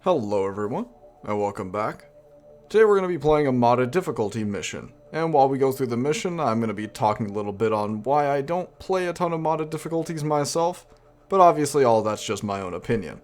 Hello everyone, and welcome back. Today we're going to be playing a modded difficulty mission, and while we go through the mission, I'm going to be talking a little bit on why I don't play a ton of modded difficulties myself, but obviously all that's just my own opinion.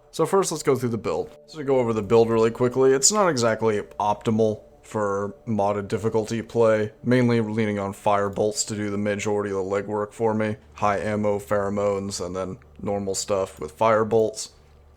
So first let's go through the build. So to go over the build really quickly, it's not exactly optimal for modded difficulty play, mainly leaning on fire bolts to do the majority of the legwork for me, high ammo, pheromones, and then normal stuff with fire bolts.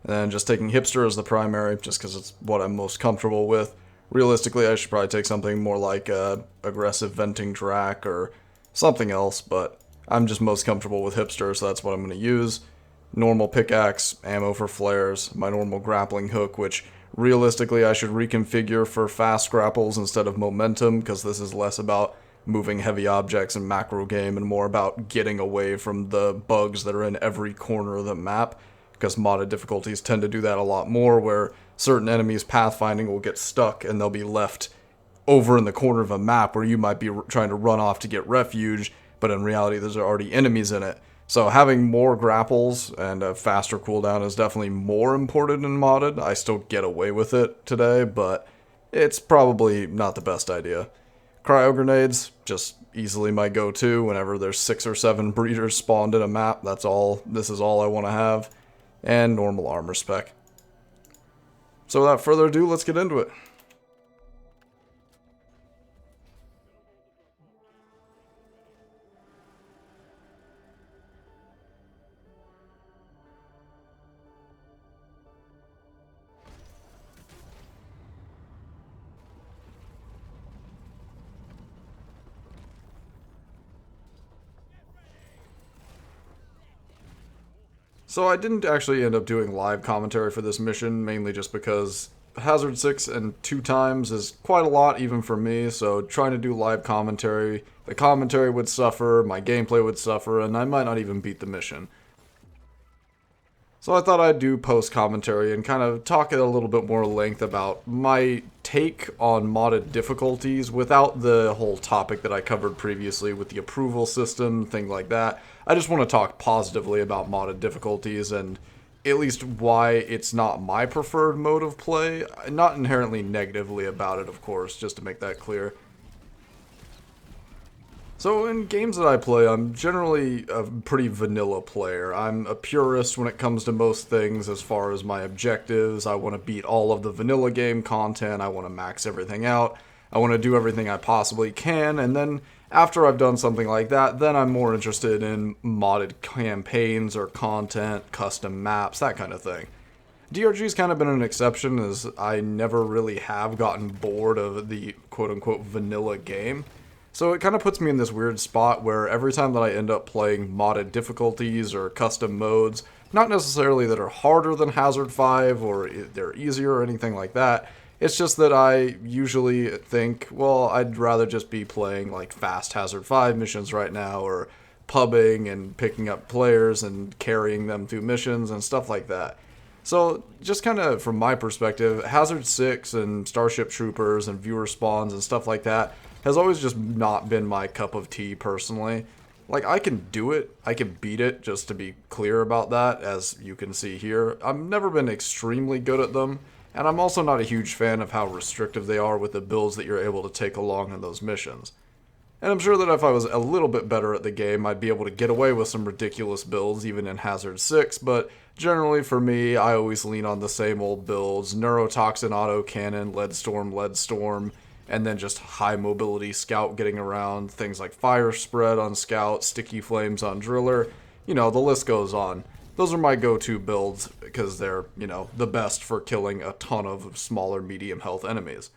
And then just taking hipster as the primary, just because it's what I'm most comfortable with. Realistically, I should probably take something more like aggressive venting drac or something else, but I'm just most comfortable with hipster, so that's what I'm going to use. Normal pickaxe, ammo for flares, my normal grappling hook, which realistically I should reconfigure for fast grapples instead of momentum, because this is less about moving heavy objects in macro game and more about getting away from the bugs that are in every corner of the map. Because modded difficulties tend to do that a lot more, where certain enemies pathfinding will get stuck and they'll be left over in the corner of a map where you might be trying to run off to get refuge, but in reality there's already enemies in it. So having more grapples and a faster cooldown is definitely more important in modded. I still get away with it today, but it's probably not the best idea. Cryo grenades, just easily my go-to whenever there's 6 or 7 breeders spawned in a map. This is all I want to have. And normal armor spec. So without further ado, let's get into it. So I didn't actually end up doing live commentary for this mission, mainly just because Hazard 6 and 2 times is quite a lot even for me, so trying to do live commentary, the commentary would suffer, my gameplay would suffer, and I might not even beat the mission. So I thought I'd do post-commentary and kind of talk at a little bit more length about my take on modded difficulties without the whole topic that I covered previously with the approval system, things like that. I just want to talk positively about modded difficulties and at least why it's not my preferred mode of play. Not inherently negatively about it, of course, just to make that clear. So in games that I play, I'm generally a pretty vanilla player. I'm a purist when it comes to most things as far as my objectives. I want to beat all of the vanilla game content. I want to max everything out. I want to do everything I possibly can, and then after I've done something like that, then I'm more interested in modded campaigns or content, custom maps, that kind of thing. DRG's kind of been an exception, as I never really have gotten bored of the quote-unquote vanilla game. So it kind of puts me in this weird spot where every time that I end up playing modded difficulties or custom modes, not necessarily that are harder than Hazard 5 or they're easier or anything like that, it's just that I usually think, well, I'd rather just be playing like fast Hazard 5 missions right now, or pubbing and picking up players and carrying them through missions and stuff like that. So, just kind of from my perspective, Hazard 6 and Starship Troopers and viewer spawns and stuff like that has always just not been my cup of tea personally. Like, I can do it, I can beat it, just to be clear about that, as you can see here. I've never been extremely good at them, and I'm also not a huge fan of how restrictive they are with the builds that you're able to take along in those missions. And I'm sure that if I was a little bit better at the game, I'd be able to get away with some ridiculous builds, even in Hazard 6, but generally for me, I always lean on the same old builds: Neurotoxin Autocannon, Leadstorm, and then just high mobility scout getting around, things like fire spread on scout, sticky flames on driller, the list goes on. Those are my go-to builds because they're, the best for killing a ton of smaller medium health enemies.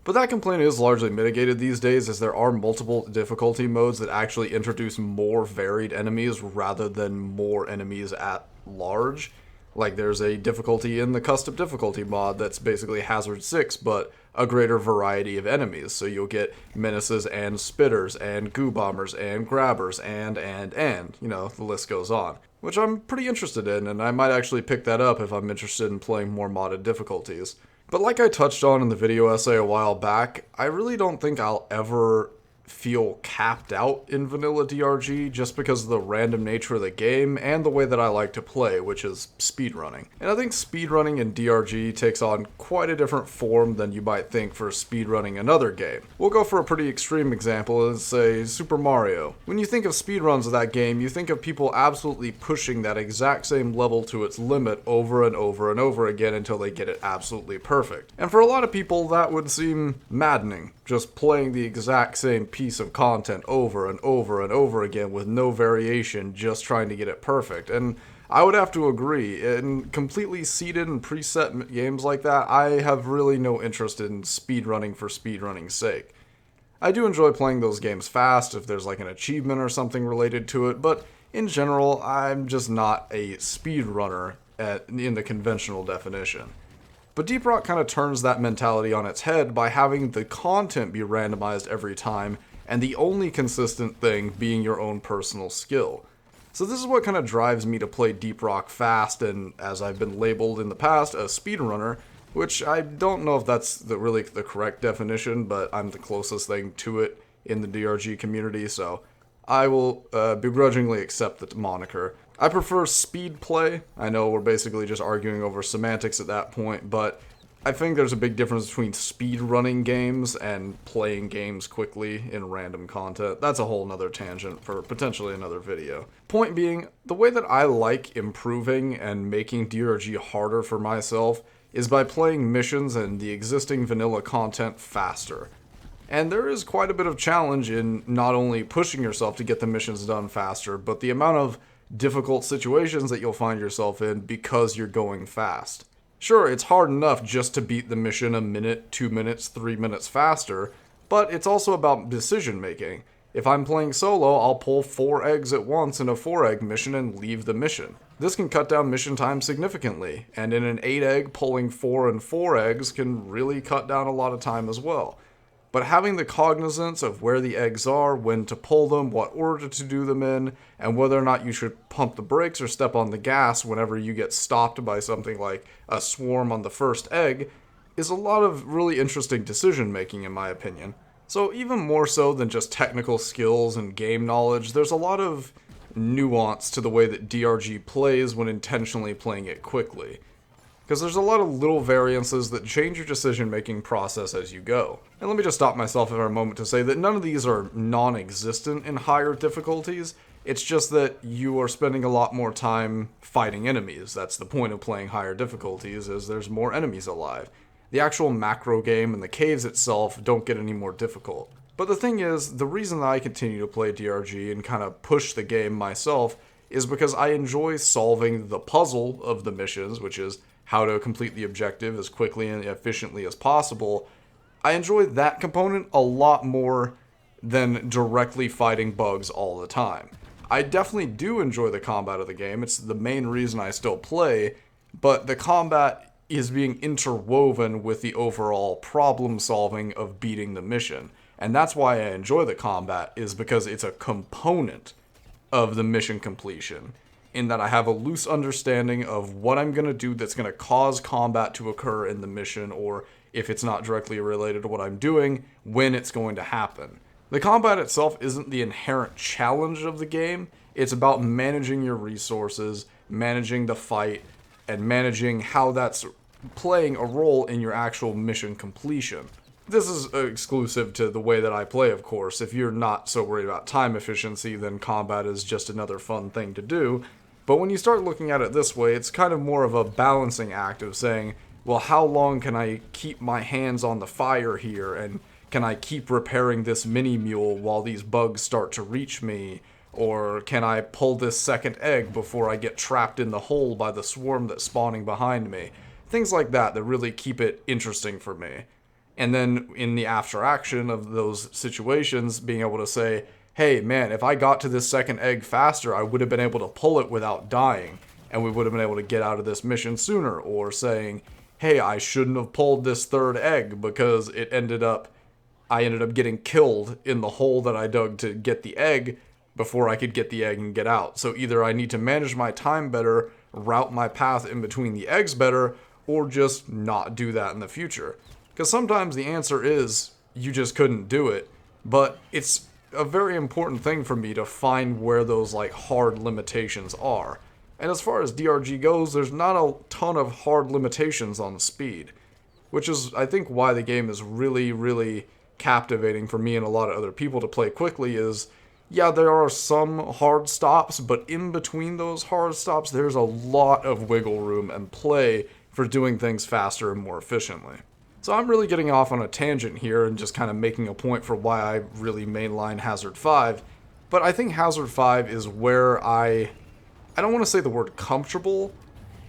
But that complaint is largely mitigated these days, as there are multiple difficulty modes that actually introduce more varied enemies rather than more enemies at large. Like, there's a difficulty in the custom difficulty mod that's basically Hazard 6, but a greater variety of enemies. So you'll get menaces and spitters and goo bombers and grabbers and, the list goes on. Which I'm pretty interested in, and I might actually pick that up if I'm interested in playing more modded difficulties. But like I touched on in the video essay a while back, I really don't think I'll ever feel capped out in vanilla DRG just because of the random nature of the game and the way that I like to play, which is speedrunning. And I think speedrunning in DRG takes on quite a different form than you might think for speedrunning another game. We'll go for a pretty extreme example, as say Super Mario. When you think of speedruns of that game, you think of people absolutely pushing that exact same level to its limit over and over and over again until they get it absolutely perfect. And for a lot of people, that would seem maddening, just playing the exact same piece of content over and over and over again with no variation, just trying to get it perfect. And I would have to agree, in completely seeded and preset games like that, I have really no interest in speedrunning for speedrunning's sake. I do enjoy playing those games fast if there's like an achievement or something related to it, but in general, I'm just not a speedrunner in the conventional definition. But Deep Rock kind of turns that mentality on its head by having the content be randomized every time, and the only consistent thing being your own personal skill. So this is what kind of drives me to play Deep Rock fast, and as I've been labeled in the past, a speedrunner, which I don't know if that's really the correct definition, but I'm the closest thing to it in the DRG community, so I will begrudgingly accept the moniker. I prefer speed play. I know we're basically just arguing over semantics at that point, but I think there's a big difference between speed running games and playing games quickly in random content. That's a whole nother tangent for potentially another video. Point being, the way that I like improving and making DRG harder for myself is by playing missions and the existing vanilla content faster. And there is quite a bit of challenge in not only pushing yourself to get the missions done faster, but the amount of difficult situations that you'll find yourself in because you're going fast. Sure, it's hard enough just to beat the mission a minute, 2 minutes, 3 minutes faster, but it's also about decision making. If I'm playing solo, I'll pull 4 eggs at once in a 4-egg mission and leave the mission. This can cut down mission time significantly, and in an 8-egg, pulling 4 and 4 eggs can really cut down a lot of time as well. But having the cognizance of where the eggs are, when to pull them, what order to do them in, and whether or not you should pump the brakes or step on the gas whenever you get stopped by something like a swarm on the first egg, is a lot of really interesting decision making in my opinion. So even more so than just technical skills and game knowledge, there's a lot of nuance to the way that DRG plays when intentionally playing it quickly. Because there's a lot of little variances that change your decision-making process as you go. And let me just stop myself for a moment to say that none of these are non-existent in higher difficulties. It's just that you are spending a lot more time fighting enemies. That's the point of playing higher difficulties, is there's more enemies alive. The actual macro game and the caves itself don't get any more difficult. But the thing is, the reason that I continue to play DRG and kind of push the game myself is because I enjoy solving the puzzle of the missions, which is how to complete the objective as quickly and efficiently as possible. I enjoy that component a lot more than directly fighting bugs all the time. I definitely do enjoy the combat of the game. It's the main reason I still play, but the combat is being interwoven with the overall problem solving of beating the mission. And that's why I enjoy the combat, is because it's a component of the mission completion, in that I have a loose understanding of what I'm going to do that's going to cause combat to occur in the mission, or if it's not directly related to what I'm doing, when it's going to happen. The combat itself isn't the inherent challenge of the game, it's about managing your resources, managing the fight, and managing how that's playing a role in your actual mission completion. This is exclusive to the way that I play, of course. If you're not so worried about time efficiency, then combat is just another fun thing to do. But when you start looking at it this way, it's kind of more of a balancing act of saying, well, how long can I keep my hands on the fire here, and can I keep repairing this mini-mule while these bugs start to reach me? Or can I pull this second egg before I get trapped in the hole by the swarm that's spawning behind me? Things like that really keep it interesting for me. And then in the after action of those situations, being able to say, hey man, if I got to this second egg faster, I would have been able to pull it without dying, and we would have been able to get out of this mission sooner. Or saying, hey, I shouldn't have pulled this third egg because I ended up getting killed in the hole that I dug to get the egg before I could get the egg and get out. So either I need to manage my time better, route my path in between the eggs better, or just not do that in the future. Because sometimes the answer is, you just couldn't do it, but it's a very important thing for me to find where those like hard limitations are. And as far as DRG goes, there's not a ton of hard limitations on speed, which is, I think, why the game is really, really captivating for me and a lot of other people to play quickly is, yeah, there are some hard stops, but in between those hard stops, there's a lot of wiggle room and play for doing things faster and more efficiently. So I'm really getting off on a tangent here and just kind of making a point for why I really mainline Hazard 5, but I think Hazard 5 is where I don't want to say the word comfortable,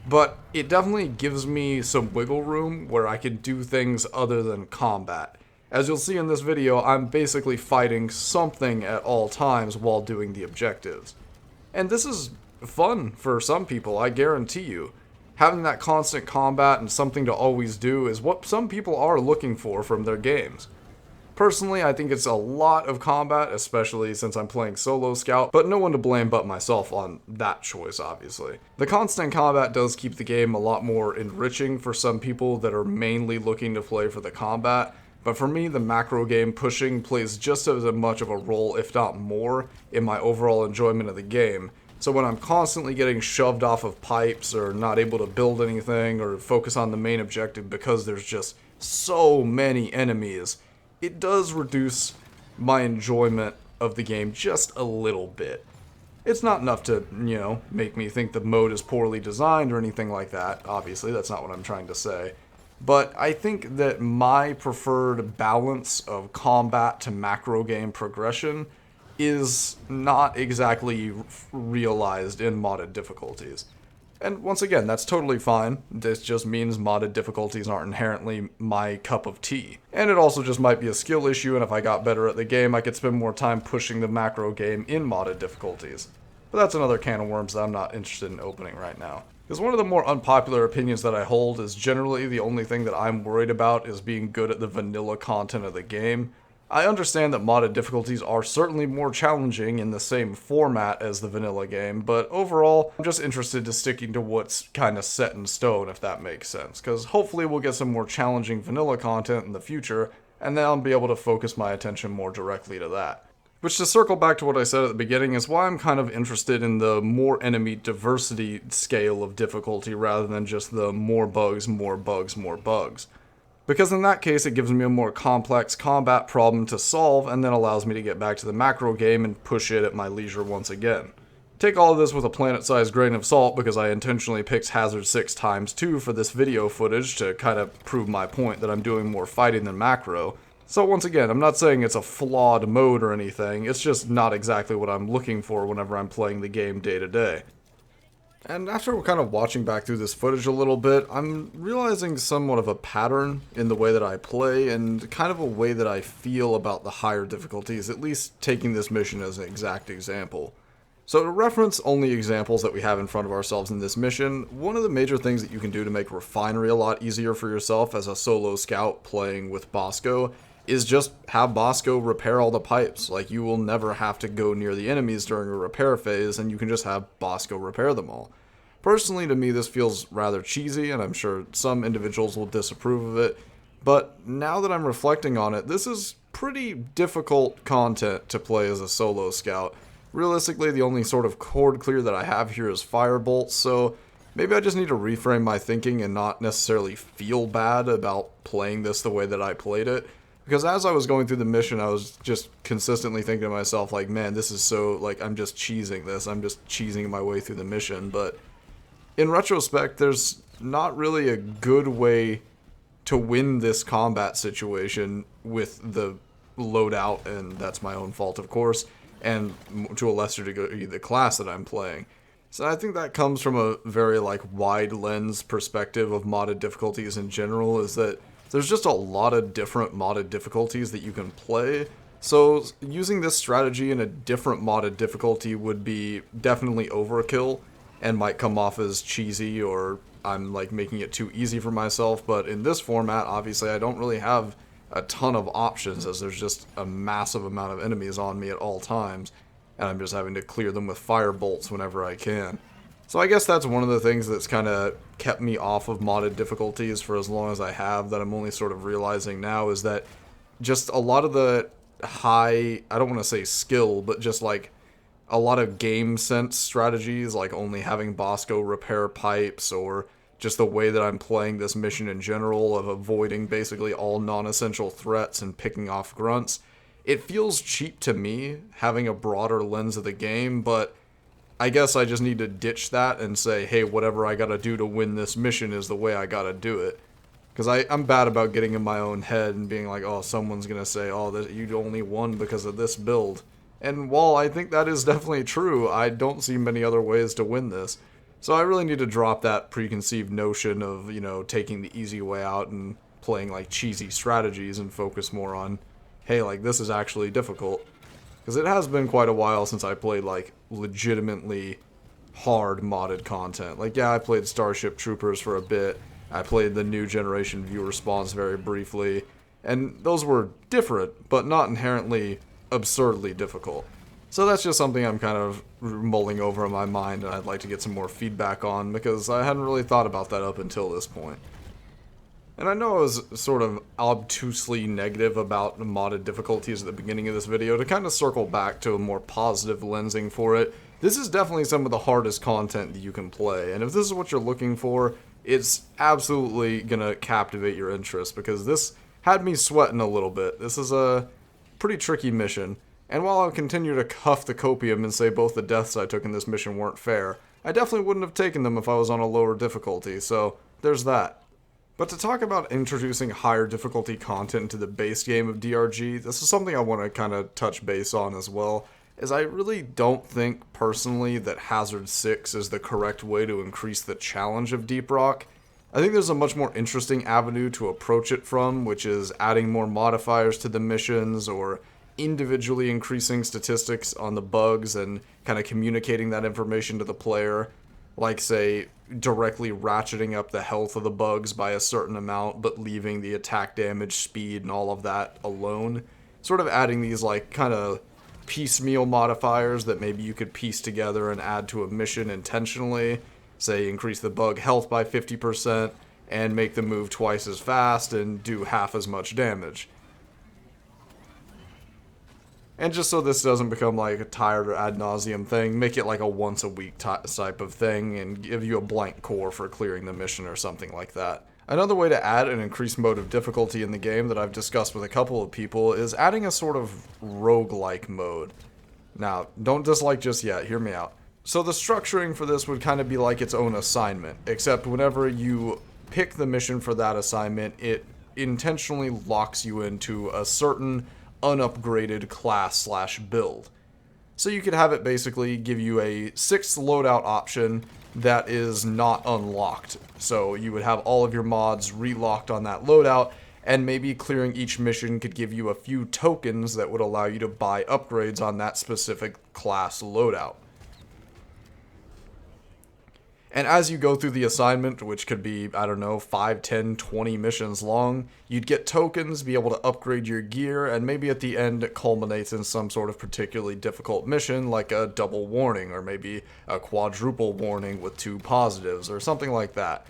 but it definitely gives me some wiggle room where I can do things other than combat. As you'll see in this video, I'm basically fighting something at all times while doing the objectives. And this is fun for some people, I guarantee you. Having that constant combat and something to always do is what some people are looking for from their games. Personally, I think it's a lot of combat, especially since I'm playing solo scout, but no one to blame but myself on that choice, obviously. The constant combat does keep the game a lot more enriching for some people that are mainly looking to play for the combat, but for me, the macro game pushing plays just as much of a role, if not more, in my overall enjoyment of the game. So when I'm constantly getting shoved off of pipes or not able to build anything or focus on the main objective because there's just so many enemies, it does reduce my enjoyment of the game just a little bit. It's not enough to, make me think the mode is poorly designed or anything like that. Obviously, that's not what I'm trying to say. But I think that my preferred balance of combat to macro game progression is not exactly realized in modded difficulties. And once again, that's totally fine. This just means modded difficulties aren't inherently my cup of tea. And it also just might be a skill issue, and if I got better at the game, I could spend more time pushing the macro game in modded difficulties. But that's another can of worms that I'm not interested in opening right now. Because one of the more unpopular opinions that I hold is generally the only thing that I'm worried about is being good at the vanilla content of the game. I understand that modded difficulties are certainly more challenging in the same format as the vanilla game, but overall, I'm just interested in sticking to what's kind of set in stone, if that makes sense, because hopefully we'll get some more challenging vanilla content in the future, and then I'll be able to focus my attention more directly to that. Which, to circle back to what I said at the beginning, is why I'm kind of interested in the more enemy diversity scale of difficulty rather than just the more bugs, more bugs, more bugs. Because in that case, it gives me a more complex combat problem to solve and then allows me to get back to the macro game and push it at my leisure once again. Take all of this with a planet-sized grain of salt because I intentionally picked Hazard 6 times 2 for this video footage to kind of prove my point that I'm doing more fighting than macro. So once again, I'm not saying it's a flawed mode or anything, it's just not exactly what I'm looking for whenever I'm playing the game day to day. And after kind of watching back through this footage a little bit, I'm realizing somewhat of a pattern in the way that I play and kind of a way that I feel about the higher difficulties, at least taking this mission as an exact example. So to reference only examples that we have in front of ourselves in this mission, one of the major things that you can do to make Refinery a lot easier for yourself as a solo scout playing with Bosco is just have Bosco repair all the pipes. Like, you will never have to go near the enemies during a repair phase, and you can just have Bosco repair them all. Personally, to me, this feels rather cheesy, and I'm sure some individuals will disapprove of it, but now that I'm reflecting on it, this is pretty difficult content to play as a solo scout. Realistically, the only sort of chord clear that I have here is Firebolt, so maybe I just need to reframe my thinking and not necessarily feel bad about playing this the way that I played it. Because as I was going through the mission, I was just consistently thinking to myself, like, man, this is so, like, I'm just cheesing this. I'm just cheesing my way through the mission. But in retrospect, there's not really a good way to win this combat situation with the loadout, and that's my own fault, of course, and to a lesser degree, the class that I'm playing. So I think that comes from a very, like, wide lens perspective of modded difficulties in general, is that there's just a lot of different modded difficulties that you can play, so using this strategy in a different modded difficulty would be definitely overkill and might come off as cheesy or I'm like making it too easy for myself, but in this format, obviously I don't really have a ton of options as there's just a massive amount of enemies on me at all times, and I'm just having to clear them with fire bolts whenever I can. So I guess that's one of the things that's kind of kept me off of modded difficulties for as long as I have, that I'm only sort of realizing now, is that just a lot of the high, I don't want to say skill, but just like a lot of game sense strategies, like only having Bosco repair pipes, or just the way that I'm playing this mission in general of avoiding basically all non-essential threats and picking off grunts. It feels cheap to me, having a broader lens of the game, but I guess I just need to ditch that and say, hey, whatever I gotta do to win this mission is the way I gotta do it. Because I'm bad about getting in my own head and being like, oh, someone's gonna say, oh, you only won because of this build. And while I think that is definitely true, I don't see many other ways to win this. So I really need to drop that preconceived notion of, taking the easy way out and playing like cheesy strategies and focus more on, hey, like this is actually difficult. Because it has been quite a while since I played like legitimately hard modded content. Like, yeah, I played Starship Troopers for a bit. I played the new generation view response very briefly. And those were different, but not inherently absurdly difficult. So that's just something I'm kind of mulling over in my mind, and I'd like to get some more feedback on, because I hadn't really thought about that up until this point. And I know I was sort of obtusely negative about modded difficulties at the beginning of this video. To kind of circle back to a more positive lensing for it, this is definitely some of the hardest content that you can play, and if this is what you're looking for, it's absolutely gonna captivate your interest, because this had me sweating a little bit. This is a pretty tricky mission. And while I'll continue to cuff the copium and say both the deaths I took in this mission weren't fair, I definitely wouldn't have taken them if I was on a lower difficulty, so there's that. But to talk about introducing higher difficulty content into the base game of DRG, this is something I want to kind of touch base on as well, as I really don't think personally that Hazard 6 is the correct way to increase the challenge of Deep Rock. I think there's a much more interesting avenue to approach it from, which is adding more modifiers to the missions, or individually increasing statistics on the bugs and kind of communicating that information to the player, like say directly ratcheting up the health of the bugs by a certain amount but leaving the attack damage, speed, and all of that alone. Sort of adding these like kind of piecemeal modifiers that maybe you could piece together and add to a mission intentionally. Say increase the bug health by 50% and make them move twice as fast and do half as much damage. And just so this doesn't become like a tired or ad nauseum thing, make it like a once a week type of thing and give you a blank core for clearing the mission or something like that. Another way to add an increased mode of difficulty in the game that I've discussed with a couple of people is adding a sort of roguelike mode. Now, don't dislike just yet, hear me out. So the structuring for this would kind of be like its own assignment, except whenever you pick the mission for that assignment, it intentionally locks you into a certain unupgraded class/build. So you could have it basically give you a 6th loadout option that is not unlocked. So you would have all of your mods relocked on that loadout, and maybe clearing each mission could give you a few tokens that would allow you to buy upgrades on that specific class loadout. And as you go through the assignment, which could be, I don't know, 5, 10, 20 missions long, you'd get tokens, be able to upgrade your gear, and maybe at the end it culminates in some sort of particularly difficult mission, like a double warning, or maybe a quadruple warning with 2 positives, or something like that.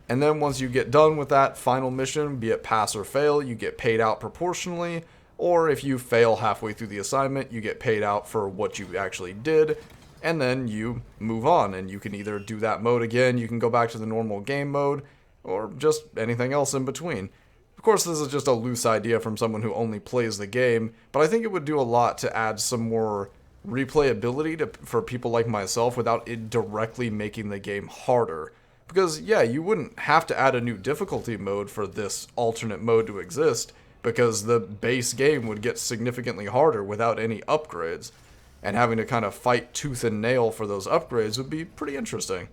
And then once you get done with that final mission, be it pass or fail, you get paid out proportionally, or if you fail halfway through the assignment, you get paid out for what you actually did, and then you move on, and you can either do that mode again, you can go back to the normal game mode, or just anything else in between. Of course, this is just a loose idea from someone who only plays the game, but I think it would do a lot to add some more replayability for people like myself without it directly making the game harder. Because, yeah, you wouldn't have to add a new difficulty mode for this alternate mode to exist, because the base game would get significantly harder without any upgrades. And having to kind of fight tooth and nail for those upgrades would be pretty interesting.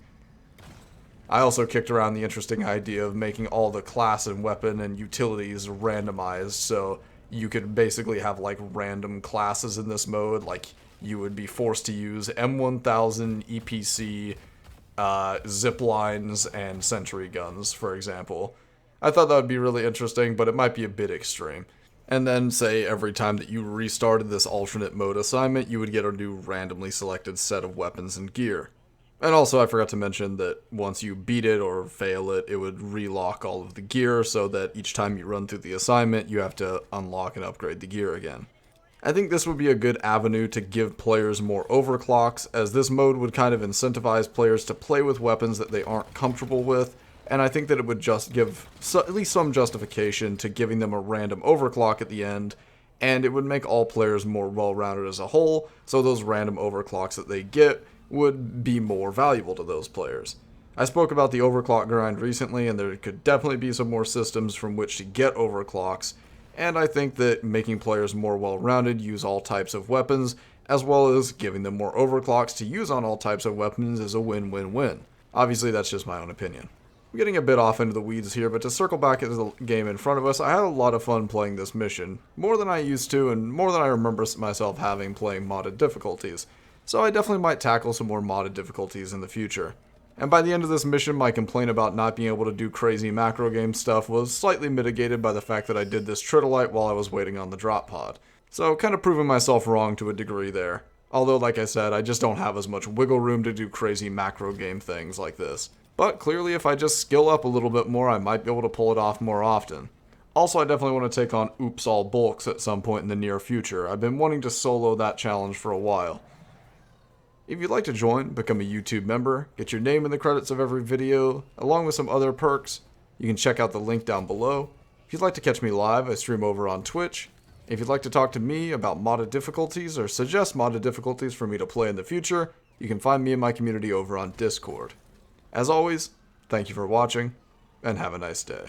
I also kicked around the interesting idea of making all the class and weapon and utilities randomized, so you could basically have like random classes in this mode, like you would be forced to use M1000, EPC, zip lines, and sentry guns, for example. I thought that would be really interesting, but it might be a bit extreme. And then, say, every time that you restarted this alternate mode assignment, you would get a new randomly selected set of weapons and gear. And also, I forgot to mention that once you beat it or fail it, it would relock all of the gear so that each time you run through the assignment, you have to unlock and upgrade the gear again. I think this would be a good avenue to give players more overclocks, as this mode would kind of incentivize players to play with weapons that they aren't comfortable with, and I think that it would just give at least some justification to giving them a random overclock at the end, and it would make all players more well-rounded as a whole, so those random overclocks that they get would be more valuable to those players. I spoke about the overclock grind recently, and there could definitely be some more systems from which to get overclocks, and I think that making players more well-rounded, use all types of weapons, as well as giving them more overclocks to use on all types of weapons is a win-win-win. Obviously, that's just my own opinion. I'm getting a bit off into the weeds here, but to circle back into the game in front of us, I had a lot of fun playing this mission. More than I used to, and more than I remember myself having playing modded difficulties. So I definitely might tackle some more modded difficulties in the future. And by the end of this mission, my complaint about not being able to do crazy macro game stuff was slightly mitigated by the fact that I did this Tritolite while I was waiting on the drop pod. So kind of proving myself wrong to a degree there. Although, like I said, I just don't have as much wiggle room to do crazy macro game things like this. But clearly, if I just skill up a little bit more, I might be able to pull it off more often. Also, I definitely want to take on Oops All Bulks at some point in the near future. I've been wanting to solo that challenge for a while. If you'd like to join, become a YouTube member, get your name in the credits of every video, along with some other perks, you can check out the link down below. If you'd like to catch me live, I stream over on Twitch. If you'd like to talk to me about modded difficulties or suggest modded difficulties for me to play in the future, you can find me in my community over on Discord. As always, thank you for watching, and have a nice day.